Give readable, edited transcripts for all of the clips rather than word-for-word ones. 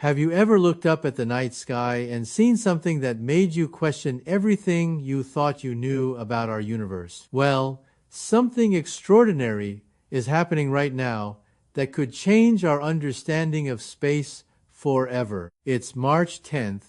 Have you ever looked up at the night sky and seen something that made you question everything you thought you knew about our universe? Well, something extraordinary is happening right now that could change our understanding of space forever. It's March 10th,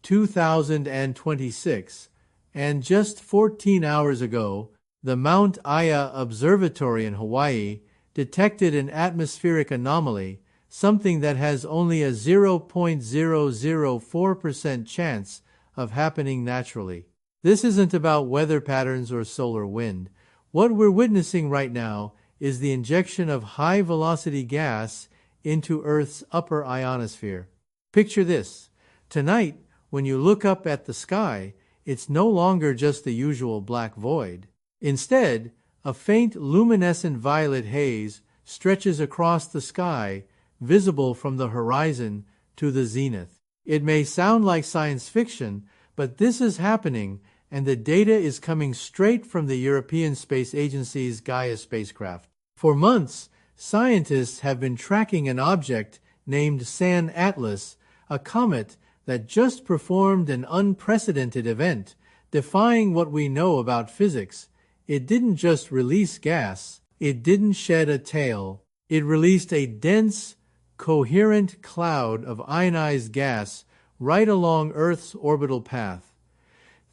2026, and just 14 hours ago, the Mount Aya Observatory in Hawaii detected an atmospheric anomaly, something that has only a 0.004% chance of happening naturally. This isn't about weather patterns or solar wind. What we're witnessing right now is the injection of high-velocity gas into Earth's upper ionosphere. Picture this. Tonight, when you look up at the sky, it's no longer just the usual black void. Instead, a faint luminescent violet haze stretches across the sky, visible from the horizon to the zenith. It may sound like science fiction, but this is happening, and the data is coming straight from the European Space Agency's Gaia spacecraft. For months, scientists have been tracking an object named San Atlas, a comet that just performed an unprecedented event, defying what we know about physics. It didn't just release gas, it didn't shed a tail. It released a dense, coherent cloud of ionized gas right along Earth's orbital path.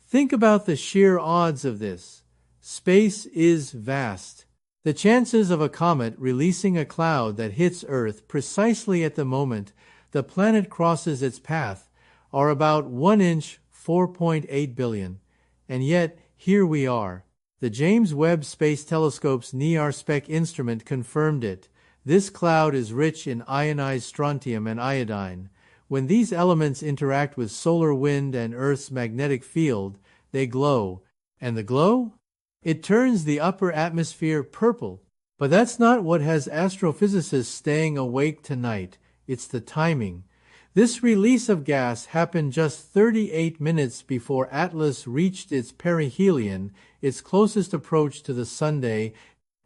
Think about the sheer odds of this. Space is vast. The chances of a comet releasing a cloud that hits Earth precisely at the moment the planet crosses its path are about 1 inch, 4.8 billion. And yet, here we are. The James Webb Space Telescope's NIRSpec instrument confirmed it. This cloud is rich in ionized strontium and iodine. When these elements interact with solar wind and Earth's magnetic field, they glow. And the glow? It turns the upper atmosphere purple. But that's not what has astrophysicists staying awake tonight. It's the timing. This release of gas happened just 38 minutes before Atlas reached its perihelion, its closest approach to the Sunday.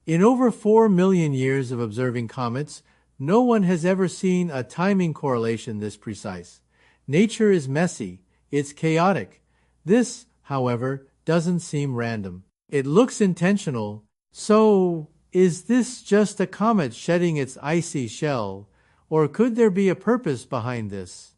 In over 4 million years of observing comets, no one has ever seen a timing correlation this precise. Nature is messy. It's chaotic. This, however, doesn't seem random. It looks intentional. So, is this just a comet shedding its icy shell? Or could there be a purpose behind this?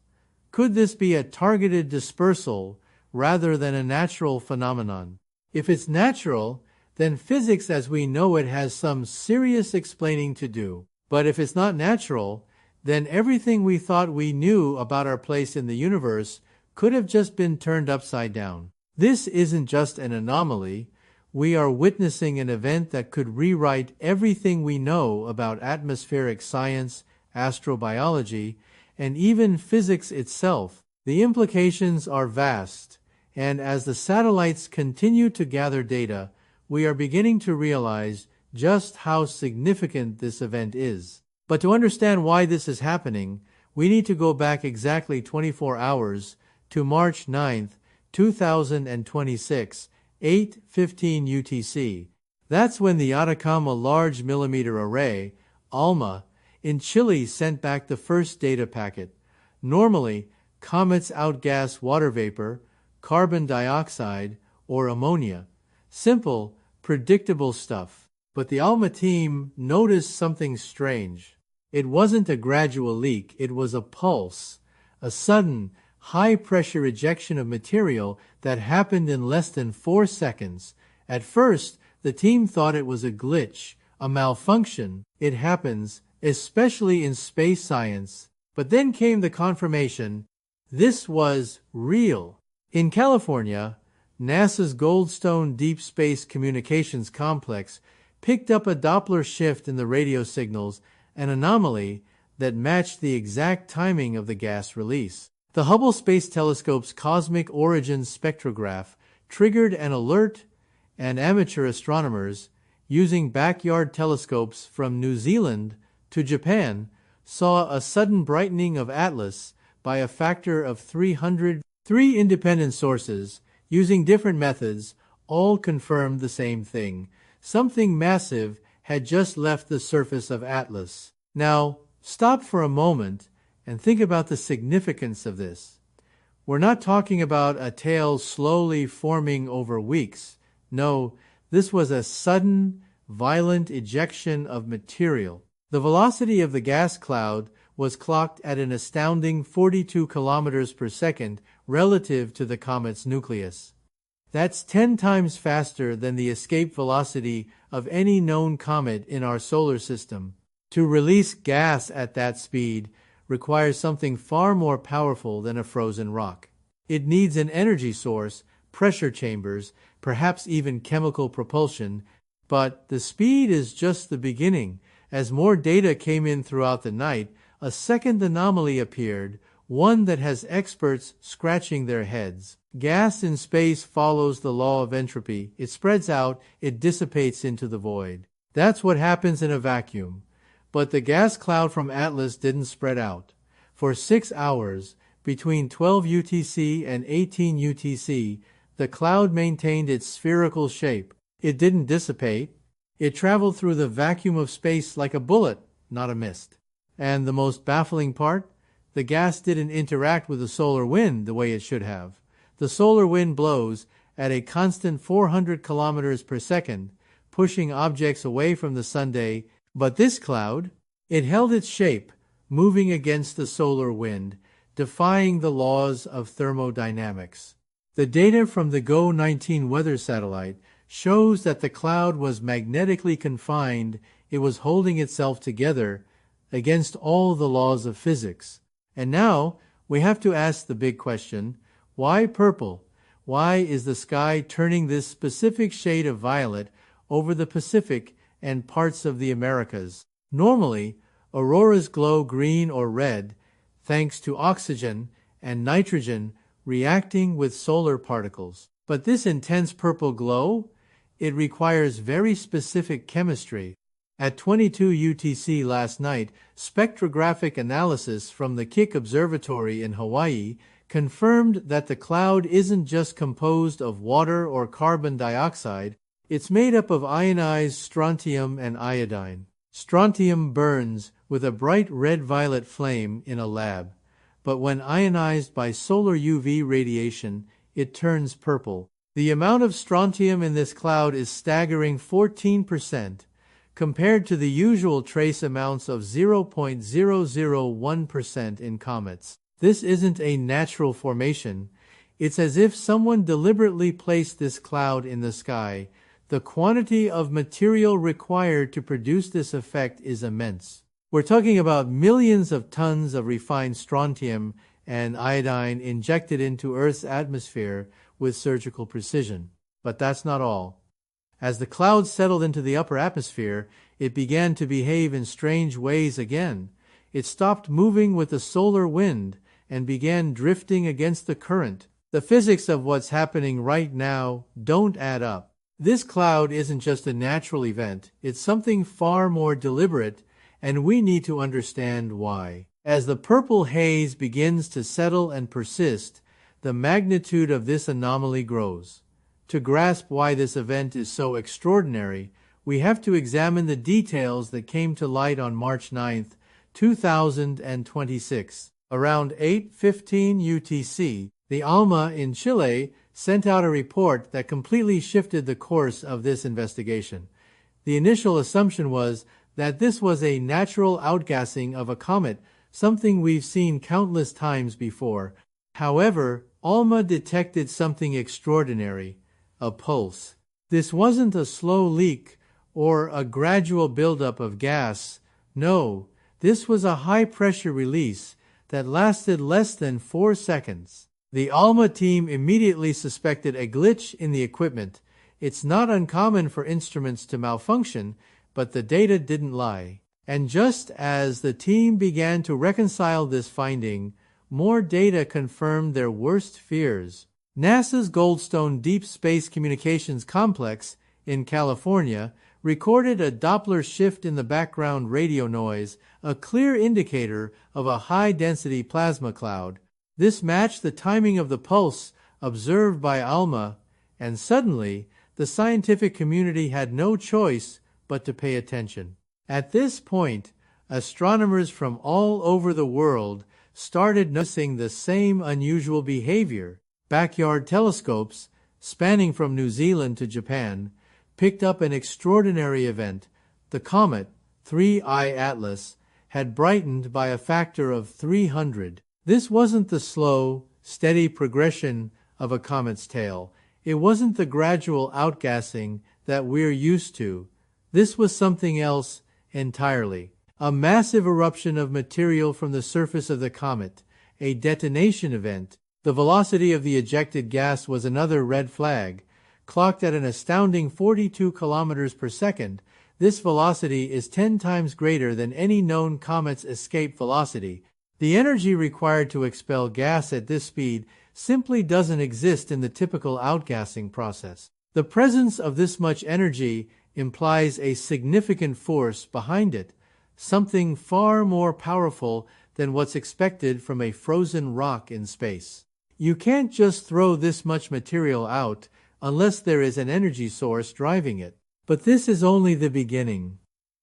Could this be a targeted dispersal rather than a natural phenomenon? If it's natural, then physics as we know it has some serious explaining to do. But if it's not natural, then everything we thought we knew about our place in the universe could have just been turned upside down. This isn't just an anomaly. We are witnessing an event that could rewrite everything we know about atmospheric science, astrobiology, and even physics itself. The implications are vast, and as the satellites continue to gather data, we are beginning to realize just how significant this event is. But to understand why this is happening, we need to go back exactly 24 hours to March 9th, 2026, 8:15 UTC. That's when the Atacama Large Millimeter Array, ALMA, in Chile sent back the first data packet. Normally, comets outgas water vapor, carbon dioxide, or ammonia. Simple, predictable stuff. But the ALMA team noticed something strange. It wasn't a gradual leak, it was a pulse, a sudden, high-pressure ejection of material that happened in less than 4 seconds. At first, the team thought it was a glitch, a malfunction. It happens, especially in space science. But then came the confirmation. This was real. In California, NASA's Goldstone Deep Space Communications Complex picked up a Doppler shift in the radio signals, an anomaly that matched the exact timing of the gas release. The Hubble Space Telescope's Cosmic Origins spectrograph triggered an alert, and amateur astronomers, using backyard telescopes from New Zealand to Japan, saw a sudden brightening of Atlas by a factor of 300. 3 independent sources, using different methods, all confirmed the same thing. Something massive had just left the surface of Atlas. Now, stop for a moment And think about the significance of this. We're not talking about a tail slowly forming over weeks. No, this was a sudden, violent ejection of material. The velocity of the gas cloud was clocked at an astounding 42 kilometers per second relative to the comet's nucleus. That's 10 times faster than the escape velocity of any known comet in our solar system. To release gas at that speed requires something far more powerful than a frozen rock. It needs an energy source, pressure chambers, perhaps even chemical propulsion, but the speed is just the beginning. As more data came in throughout the night, a second anomaly appeared, one that has experts scratching their heads. Gas in space follows the law of entropy. It spreads out, it dissipates into the void. That's what happens in a vacuum. But the gas cloud from Atlas didn't spread out. For 6 hours, between 12 UTC and 18 UTC, the cloud maintained its spherical shape. It didn't dissipate. It traveled through the vacuum of space like a bullet, not a mist. And the most baffling part? The gas didn't interact with the solar wind the way it should have. The solar wind blows at a constant 400 kilometers per second, pushing objects away from the sunday, but this cloud, it held its shape, moving against the solar wind, defying the laws of thermodynamics. The data from the GO-19 weather satellite shows that the cloud was magnetically confined. It was holding itself together against all the laws of physics. And now we have to ask the big question, why purple? Why is the sky turning this specific shade of violet over the Pacific and parts of the Americas? Normally, auroras glow green or red thanks to oxygen and nitrogen reacting with solar particles. But this intense purple glow, it requires very specific chemistry. At 22 UTC last night, spectrographic analysis from the Keck Observatory in Hawaii confirmed that the cloud isn't just composed of water or carbon dioxide, it's made up of ionized strontium and iodine. Strontium burns with a bright red-violet flame in a lab, but when ionized by solar UV radiation, it turns purple. The amount of strontium in this cloud is staggering 14%, compared to the usual trace amounts of 0.001% in comets. This isn't a natural formation. It's as if someone deliberately placed this cloud in the sky. The quantity of material required to produce this effect is immense. We're talking about millions of tons of refined strontium and iodine injected into Earth's atmosphere with surgical precision. But that's not all. As the cloud settled into the upper atmosphere, it began to behave in strange ways again. It stopped moving with the solar wind and began drifting against the current. The physics of what's happening right now don't add up. This cloud isn't just a natural event, it's something far more deliberate, and we need to understand why. As the purple haze begins to settle and persist, the magnitude of this anomaly grows. To grasp why this event is so extraordinary, we have to examine the details that came to light on March 9, 2026. Around 8:15 UTC, the ALMA in Chile sent out a report that completely shifted the course of this investigation. The initial assumption was that this was a natural outgassing of a comet, something we've seen countless times before. However, ALMA detected something extraordinary. A pulse. This wasn't a slow leak or a gradual buildup of gas. No, this was a high-pressure release that lasted less than 4 seconds. The ALMA team immediately suspected a glitch in the equipment. It's not uncommon for instruments to malfunction, but the data didn't lie. And just as the team began to reconcile this finding, more data confirmed their worst fears. NASA's Goldstone Deep Space Communications Complex in California recorded a Doppler shift in the background radio noise, a clear indicator of a high-density plasma cloud. This matched the timing of the pulse observed by ALMA, and suddenly the scientific community had no choice but to pay attention. At this point, astronomers from all over the world started noticing the same unusual behavior. Backyard telescopes, spanning from New Zealand to Japan, picked up an extraordinary event. The comet, 3I Atlas, had brightened by a factor of 300. This wasn't the slow, steady progression of a comet's tail. It wasn't the gradual outgassing that we're used to. This was something else entirely. A massive eruption of material from the surface of the comet, a detonation event. The velocity of the ejected gas was another red flag. Clocked at an astounding 42 kilometers per second, this velocity is 10 times greater than any known comet's escape velocity. The energy required to expel gas at this speed simply doesn't exist in the typical outgassing process. The presence of this much energy implies a significant force behind it, something far more powerful than what's expected from a frozen rock in space. You can't just throw this much material out unless there is an energy source driving it. But this is only the beginning.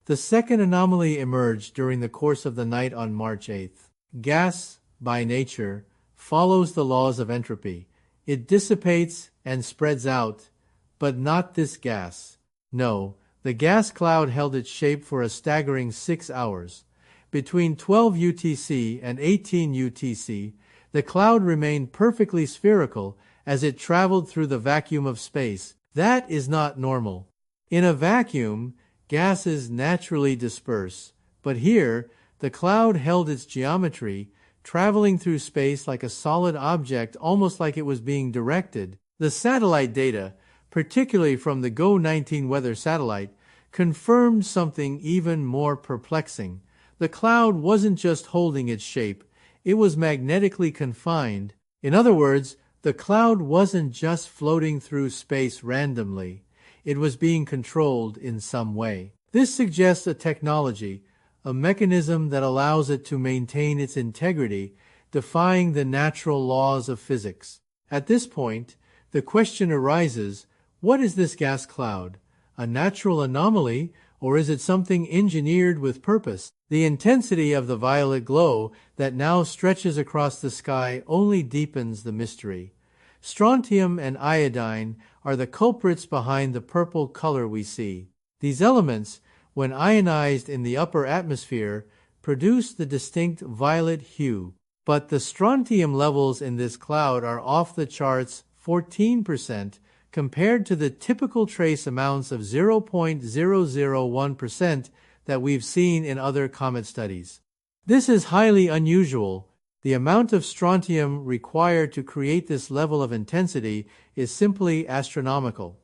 The second anomaly emerged during the course of the night on March 8th. Gas, by nature, follows the laws of entropy. It dissipates and spreads out, but not this gas. No, the gas cloud held its shape for a staggering 6 hours. Between 12 UTC and 18 UTC, the cloud remained perfectly spherical as it traveled through the vacuum of space. That is not normal. In a vacuum, gases naturally disperse, but here, the cloud held its geometry, traveling through space like a solid object, almost like it was being directed. The satellite data, particularly from the GO-19 weather satellite, confirmed something even more perplexing. The cloud wasn't just holding its shape, it was magnetically confined. In other words, the cloud wasn't just floating through space randomly. It was being controlled in some way. This suggests a technology, a mechanism that allows it to maintain its integrity, defying the natural laws of physics. At this point, the question arises, what is this gas cloud? A natural anomaly, or is it something engineered with purpose? The intensity of the violet glow that now stretches across the sky only deepens the mystery. Strontium and iodine are the culprits behind the purple color we see. These elements, when ionized in the upper atmosphere, produce the distinct violet hue. But the strontium levels in this cloud are off the charts 14% compared to the typical trace amounts of 0.001% that we've seen in other comet studies. This is highly unusual. The amount of strontium required to create this level of intensity is simply astronomical.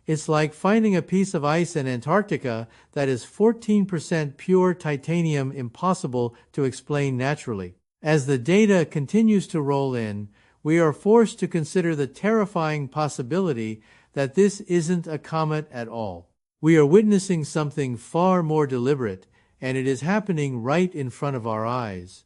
It's like finding a piece of ice in Antarctica that is 14% pure titanium, impossible to explain naturally. As the data continues to roll in, we are forced to consider the terrifying possibility that this isn't a comet at all. We are witnessing something far more deliberate, and it is happening right in front of our eyes.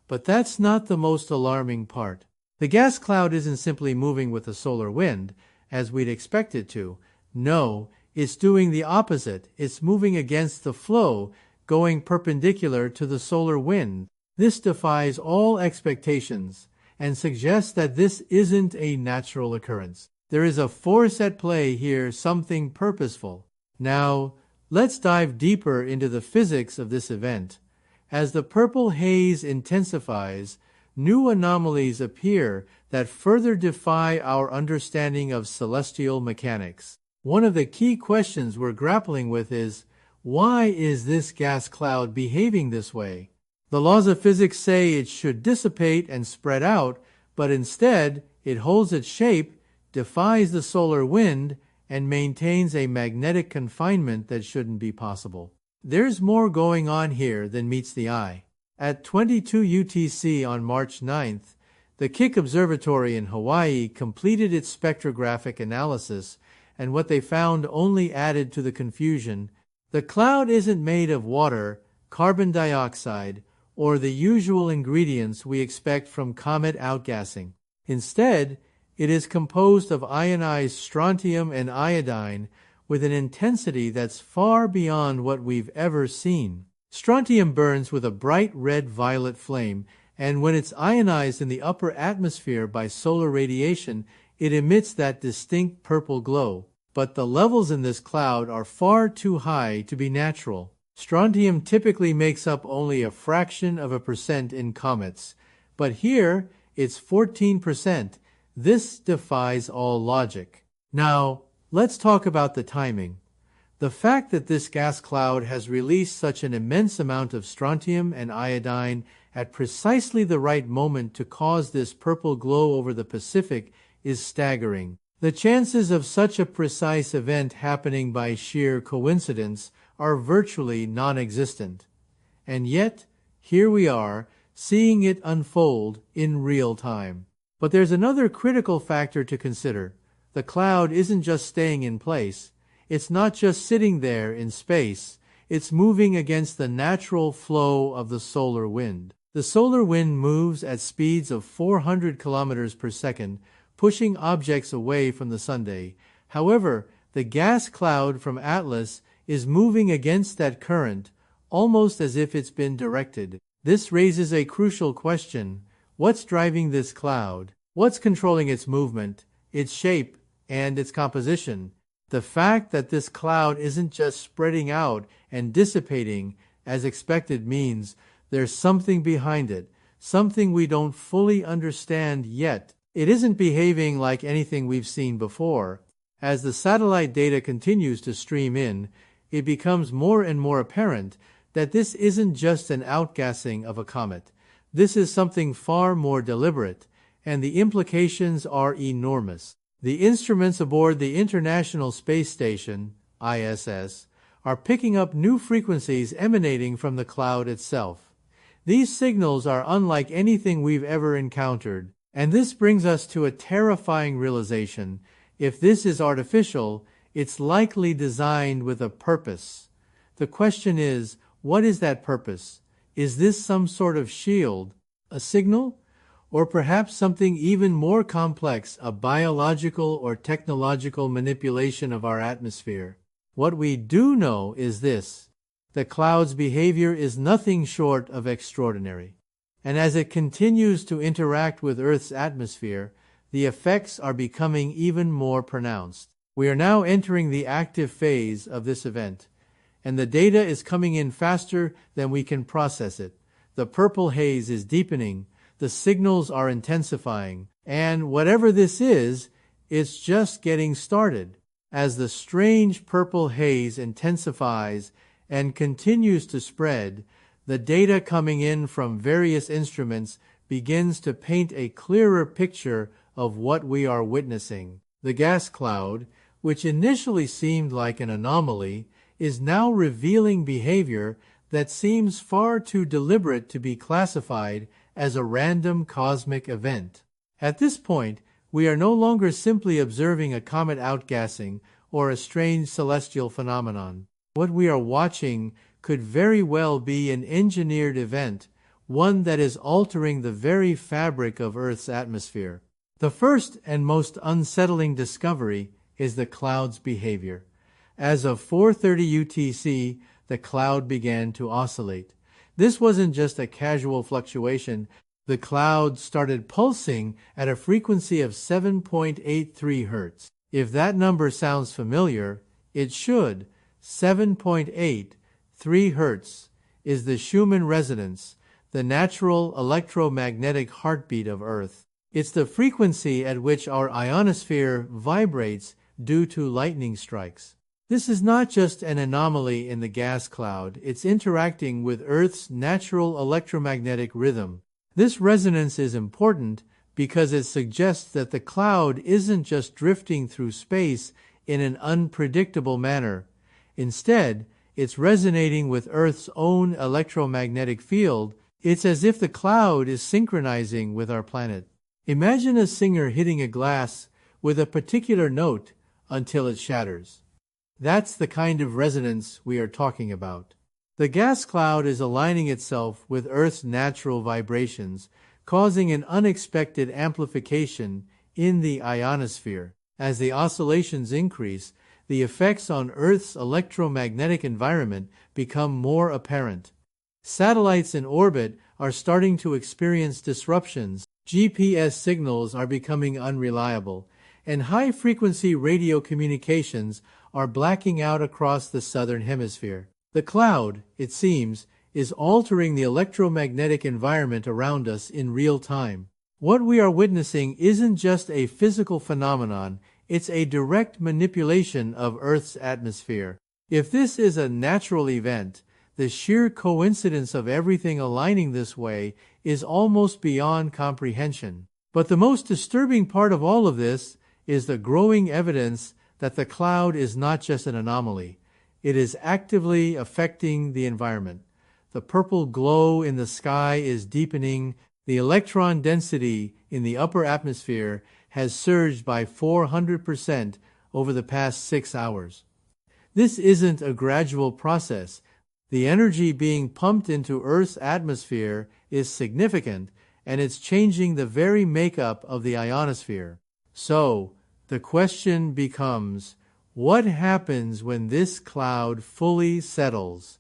But that's not the most alarming part. The gas cloud isn't simply moving with the solar wind, as we'd expect it to. No, it's doing the opposite. It's moving against the flow, going perpendicular to the solar wind. This defies all expectations and suggests that this isn't a natural occurrence. There is a force at play here, something purposeful. Now, let's dive deeper into the physics of this event. As the purple haze intensifies, new anomalies appear that further defy our understanding of celestial mechanics. One of the key questions we're grappling with is, why is this gas cloud behaving this way? The laws of physics say it should dissipate and spread out, but instead it holds its shape, defies the solar wind, and maintains a magnetic confinement that shouldn't be possible. There's more going on here than meets the eye. At 22 UTC on March 9th, the Keck Observatory in Hawaii completed its spectrographic analysis, and what they found only added to the confusion. The cloud isn't made of water, carbon dioxide, or the usual ingredients we expect from comet outgassing. Instead, it is composed of ionized strontium and iodine with an intensity that's far beyond what we've ever seen. Strontium burns with a bright red-violet flame, And when it's ionized in the upper atmosphere by solar radiation, it emits that distinct purple glow. But the levels in this cloud are far too high to be natural. Strontium typically makes up only a fraction of a percent in comets, but here it's 14%. This defies all logic. Now, let's talk about the timing. The fact that this gas cloud has released such an immense amount of strontium and iodine at precisely the right moment to cause this purple glow over the Pacific is staggering. The chances of such a precise event happening by sheer coincidence are virtually non-existent. And yet, here we are, seeing it unfold in real time. But there's another critical factor to consider. The cloud isn't just staying in place. It's not just sitting there in space. It's moving against the natural flow of the solar wind. The solar wind moves at speeds of 400 kilometers per second, pushing objects away from the sunday. However, the gas cloud from Atlas is moving against that current, almost as if it's been directed. This raises a crucial question. What's driving this cloud? What's controlling its movement, its shape, and its composition? The fact that this cloud isn't just spreading out and dissipating as expected means there's something behind it, something we don't fully understand yet. It isn't behaving like anything we've seen before. As the satellite data continues to stream in, it becomes more and more apparent that this isn't just an outgassing of a comet. This is something far more deliberate, and the implications are enormous. The instruments aboard the International Space Station, ISS, are picking up new frequencies emanating from the cloud itself. These signals are unlike anything we've ever encountered, and this brings us to a terrifying realization. If this is artificial, it's likely designed with a purpose. The question is, what is that purpose? Is this some sort of shield, a signal? Or perhaps something even more complex, a biological or technological manipulation of our atmosphere? What we do know is this: the cloud's behavior is nothing short of extraordinary. And as it continues to interact with Earth's atmosphere, the effects are becoming even more pronounced. We are now entering the active phase of this event, and the data is coming in faster than we can process it. The purple haze is deepening, the signals are intensifying, and whatever this is, it's just getting started. As the strange purple haze intensifies and continues to spread, the data coming in from various instruments begins to paint a clearer picture of what we are witnessing. The gas cloud, which initially seemed like an anomaly, is now revealing behavior that seems far too deliberate to be classified as a random cosmic event. At this point, we are no longer simply observing a comet outgassing or a strange celestial phenomenon. What we are watching could very well be an engineered event, one that is altering the very fabric of Earth's atmosphere. The first and most unsettling discovery is the cloud's behavior. As of 4:30 UTC, the cloud began to oscillate. This wasn't just a casual fluctuation. The cloud started pulsing at a frequency of 7.83 Hz. If that number sounds familiar, it should. 7.83 Hz is the Schumann resonance, the natural electromagnetic heartbeat of Earth. It's the frequency at which our ionosphere vibrates due to lightning strikes. This is not just an anomaly in the gas cloud, it's interacting with Earth's natural electromagnetic rhythm. This resonance is important because it suggests that the cloud isn't just drifting through space in an unpredictable manner. Instead, it's resonating with Earth's own electromagnetic field. It's as if the cloud is synchronizing with our planet. Imagine a singer hitting a glass with a particular note until it shatters. That's the kind of resonance we are talking about. The gas cloud is aligning itself with Earth's natural vibrations, causing an unexpected amplification in the ionosphere. As the oscillations increase, the effects on Earth's electromagnetic environment become more apparent. Satellites in orbit are starting to experience disruptions, GPS signals are becoming unreliable, and high-frequency radio communications are blacking out across the southern hemisphere. The cloud, it seems, is altering the electromagnetic environment around us in real time. What we are witnessing isn't just a physical phenomenon, it's a direct manipulation of Earth's atmosphere. If this is a natural event, the sheer coincidence of everything aligning this way is almost beyond comprehension. But the most disturbing part of all of this is the growing evidence that the cloud is not just an anomaly. It is actively affecting the environment. The purple glow in the sky is deepening. The electron density in the upper atmosphere has surged by 400% over the past 6 hours. This isn't a gradual process. The energy being pumped into Earth's atmosphere is significant, and it's changing the very makeup of the ionosphere. So, the question becomes, what happens when this cloud fully settles?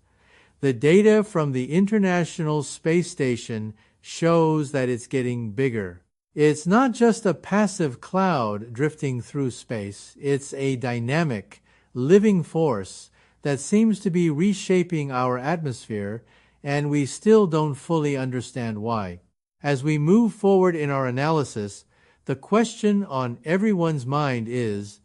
The data from the International Space Station shows that it's getting bigger. It's not just a passive cloud drifting through space, it's a dynamic, living force that seems to be reshaping our atmosphere, and we still don't fully understand why. As we move forward in our analysis, the question on everyone's mind is,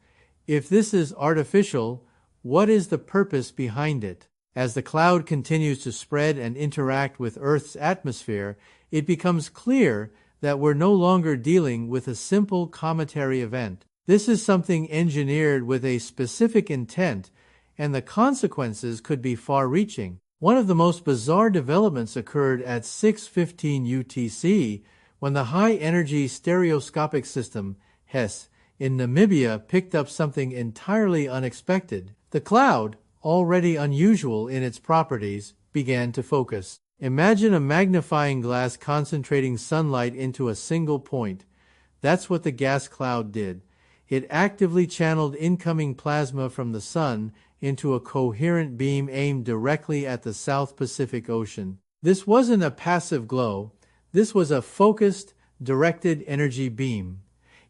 if this is artificial, what is the purpose behind it? As the cloud continues to spread and interact with Earth's atmosphere, it becomes clear that we're no longer dealing with a simple cometary event. This is something engineered with a specific intent, and the consequences could be far-reaching. One of the most bizarre developments occurred at 6:15 UTC when the High-Energy Stereoscopic System, HES, in Namibia picked up something entirely unexpected. The cloud, already unusual in its properties, began to focus. Imagine a magnifying glass concentrating sunlight into a single point. That's what the gas cloud did. It actively channeled incoming plasma from the sun into a coherent beam aimed directly at the South Pacific Ocean. This wasn't a passive glow. This was a focused, directed energy beam.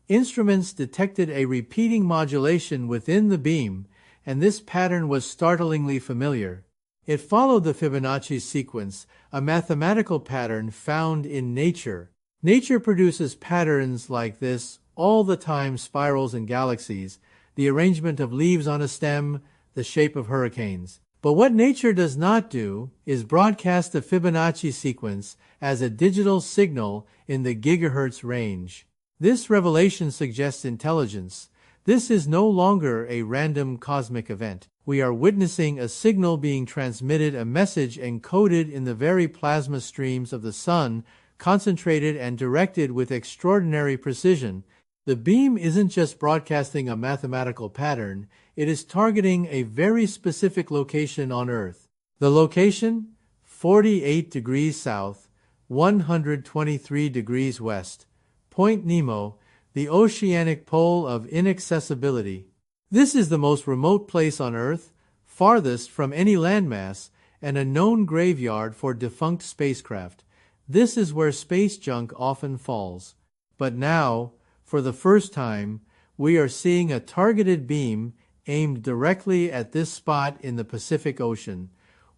Instruments detected a repeating modulation within the beam, and this pattern was startlingly familiar. It followed the Fibonacci sequence, a mathematical pattern found in nature. Nature produces patterns like this all the time: spirals and galaxies, the arrangement of leaves on a stem, the shape of hurricanes. But what nature does not do is broadcast the Fibonacci sequence as a digital signal in the gigahertz range. This revelation suggests intelligence. This is no longer a random cosmic event. We are witnessing a signal being transmitted, a message encoded in the very plasma streams of the sun, concentrated and directed with extraordinary precision. The beam isn't just broadcasting a mathematical pattern, it is targeting a very specific location on Earth. The location? 48 degrees south, 123 degrees west. Point Nemo, the oceanic pole of inaccessibility. This is the most remote place on Earth, farthest from any landmass, and a known graveyard for defunct spacecraft. This is where space junk often falls. But now, for the first time, we are seeing a targeted beam aimed directly at this spot in the Pacific Ocean.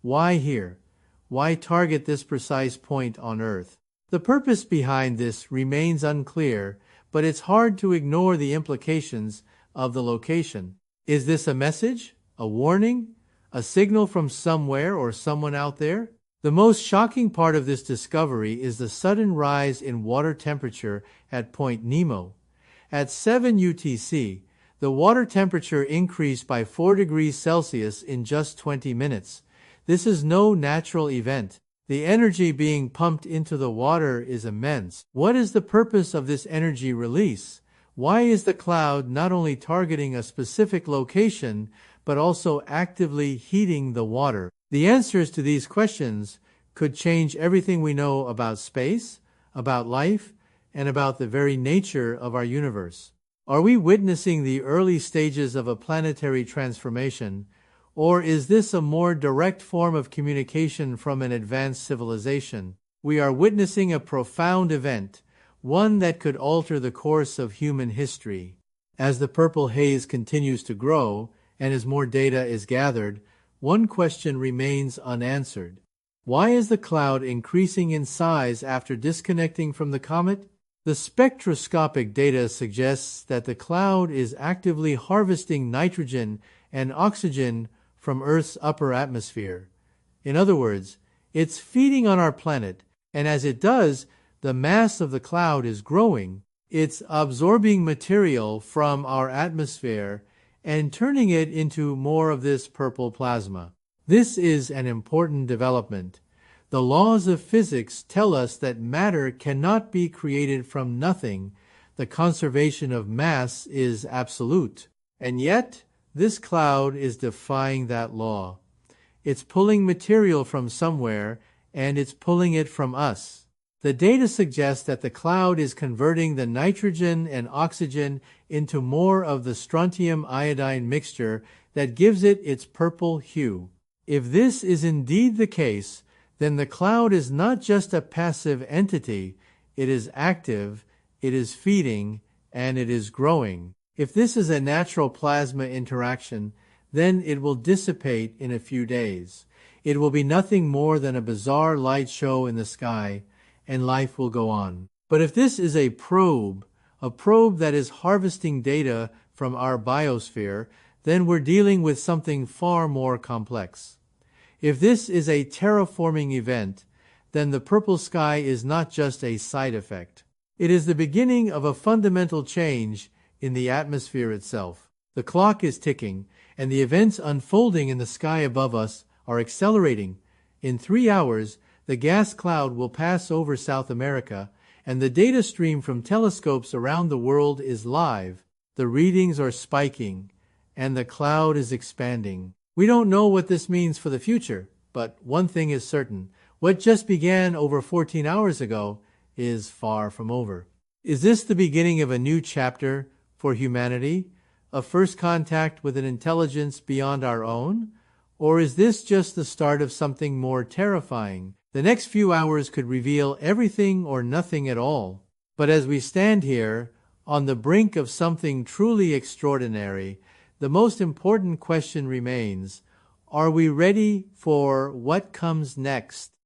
Why here? Why target this precise point on Earth? The purpose behind this remains unclear, but it's hard to ignore the implications of the location. Is this a message? A warning? A signal from somewhere or someone out there? The most shocking part of this discovery is the sudden rise in water temperature at Point Nemo. At 7 UTC, the water temperature increased by 4 degrees Celsius in just 20 minutes. This is no natural event. The energy being pumped into the water is immense. What is the purpose of this energy release? Why is the cloud not only targeting a specific location, but also actively heating the water? The answers to these questions could change everything we know about space, about life, and about the very nature of our universe. Are we witnessing the early stages of a planetary transformation, Or is this a more direct form of communication from an advanced civilization? We are witnessing a profound event, one that could alter the course of human history. As the purple haze continues to grow, and as more data is gathered, one question remains unanswered. Why is the cloud increasing in size after disconnecting from the comet? The spectroscopic data suggests that the cloud is actively harvesting nitrogen and oxygen from Earth's upper atmosphere. In other words, it's feeding on our planet, and as it does, the mass of the cloud is growing. It's absorbing material from our atmosphere and turning it into more of this purple plasma. This is an important development. The laws of physics tell us that matter cannot be created from nothing. The conservation of mass is absolute. And yet, this cloud is defying that law. It's pulling material from somewhere, and it's pulling it from us. The data suggests that the cloud is converting the nitrogen and oxygen into more of the strontium-iodine mixture that gives it its purple hue. If this is indeed the case, then the cloud is not just a passive entity, it is active, it is feeding, and it is growing. If this is a natural plasma interaction, then it will dissipate in a few days. It will be nothing more than a bizarre light show in the sky, and life will go on. But if this is a probe that is harvesting data from our biosphere, then we're dealing with something far more complex. If this is a terraforming event, then the purple sky is not just a side effect. It is the beginning of a fundamental change in the atmosphere itself. The clock is ticking, and the events unfolding in the sky above us are accelerating. In 3 hours, the gas cloud will pass over South America, and the data stream from telescopes around the world is live. The readings are spiking, and the cloud is expanding. We don't know what this means for the future, but one thing is certain. What just began over 14 hours ago is far from over. Is this the beginning of a new chapter for humanity? A first contact with an intelligence beyond our own? Or is this just the start of something more terrifying? The next few hours could reveal everything or nothing at all. But as we stand here, on the brink of something truly extraordinary, the most important question remains: are we ready for what comes next?